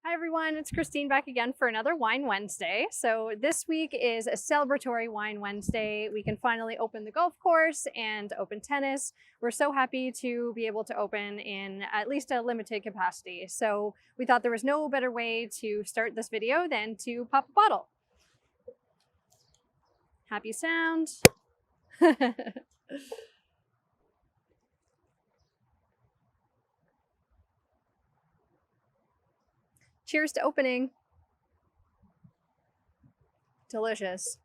Hi everyone, it's Christine back again for another Wine Wednesday. So this week is a celebratory Wine Wednesday. We can finally open the golf course and open tennis. We're so happy to be able to open in at least a limited capacity. So we thought there was no better way to start this video than to pop a bottle. Happy sound. Cheers to opening. Delicious.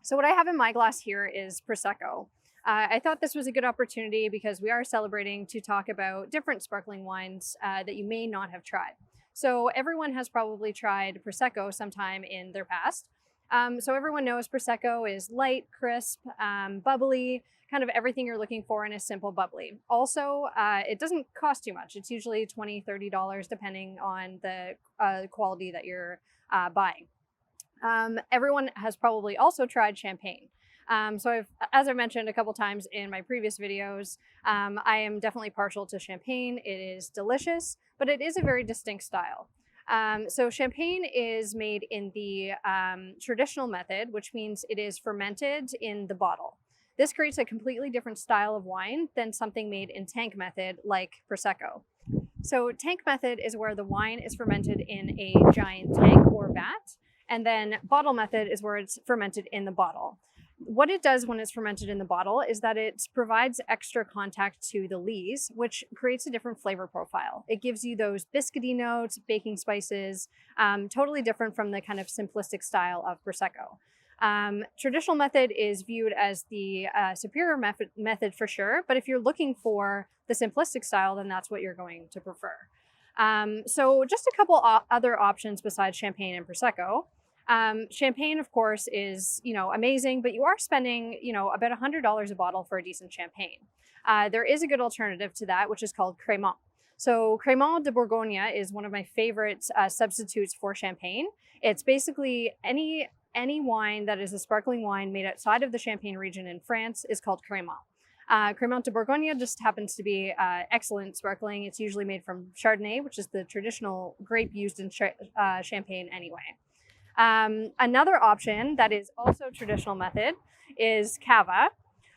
So what I have in my glass here is Prosecco. I thought this was a good opportunity because we are celebrating to talk about different sparkling wines that you may not have tried. So everyone has probably tried Prosecco sometime in their past. So everyone knows Prosecco is light, crisp, bubbly, kind of everything you're looking for in a simple bubbly. Also, it doesn't cost too much. It's usually $20, $30 depending on the quality that you're buying. Everyone has probably also tried champagne. As I mentioned a couple times in my previous videos, I am definitely partial to champagne. It is delicious, but it is a very distinct style. So champagne is made in the traditional method, which means it is fermented in the bottle. This creates a completely different style of wine than something made in tank method like Prosecco. So tank method is where the wine is fermented in a giant tank or vat, and then bottle method is where it's fermented in the bottle. What it does when it's fermented in the bottle is that it provides extra contact to the lees, which creates a different flavor profile. It gives you those biscuity notes, baking spices, totally different from the kind of simplistic style of Prosecco. Traditional method is viewed as the superior method for sure, but if you're looking for the simplistic style, then that's what you're going to prefer. So just a couple other options besides champagne and Prosecco. Champagne, of course, is, amazing, but you are spending, about $100 a bottle for a decent champagne. There is a good alternative to that, which is called Crémant. So Crémant de Bourgogne is one of my favorite substitutes for champagne. It's basically any wine that is a sparkling wine made outside of the Champagne region in France is called Crémant. Crémant de Bourgogne just happens to be excellent sparkling. It's usually made from Chardonnay, which is the traditional grape used in champagne anyway. Another option that is also traditional method is Cava.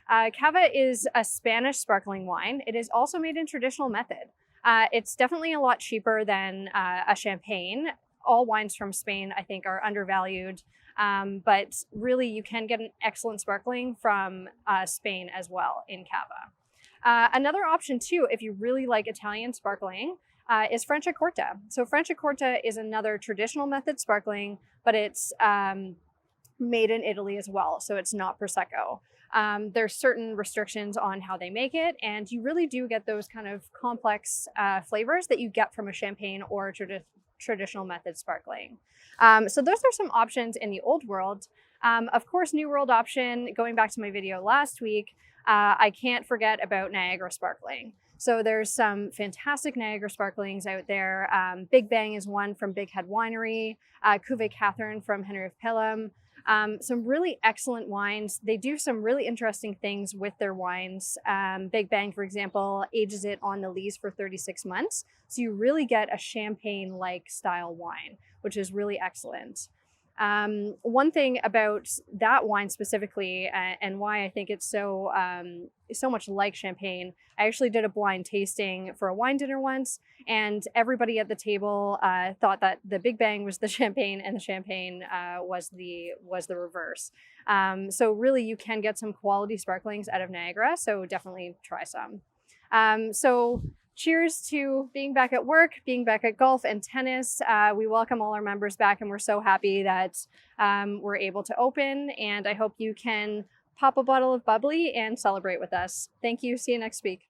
Cava is a Spanish sparkling wine. It is also made in traditional method. It's definitely a lot cheaper than a champagne. All wines from Spain, I think, are undervalued. But really, you can get an excellent sparkling from Spain as well in Cava. Another option, too, if you really like Italian sparkling, is Franciacorta. So Franciacorta is another traditional method sparkling, but it's made in Italy as well. So it's not Prosecco. There's certain restrictions on how they make it, and you really do get those kind of complex flavors that you get from a champagne or traditional method sparkling. So those are some options in the old world. Of course, new world option, going back to my video last week, I can't forget about Niagara Sparkling. So there's some fantastic Niagara Sparklings out there. Big Bang is one from Big Head Winery, Cuvée Catherine from Henry of Pelham. Some really excellent wines. They do some really interesting things with their wines. Big Bang, for example, ages it on the lees for 36 months. So you really get a champagne-like style wine, which is really excellent. One thing about that wine specifically, and why I think it's so much like champagne, I actually did a blind tasting for a wine dinner once, and everybody at the table thought that the Big Bang was the champagne and the champagne was the reverse. So really, you can get some quality sparklings out of Niagara, so definitely try some. So cheers to being back at work, being back at golf and tennis. We welcome all our members back, and we're so happy that we're able to open, and I hope you can pop a bottle of bubbly and celebrate with us. Thank you. See you next week.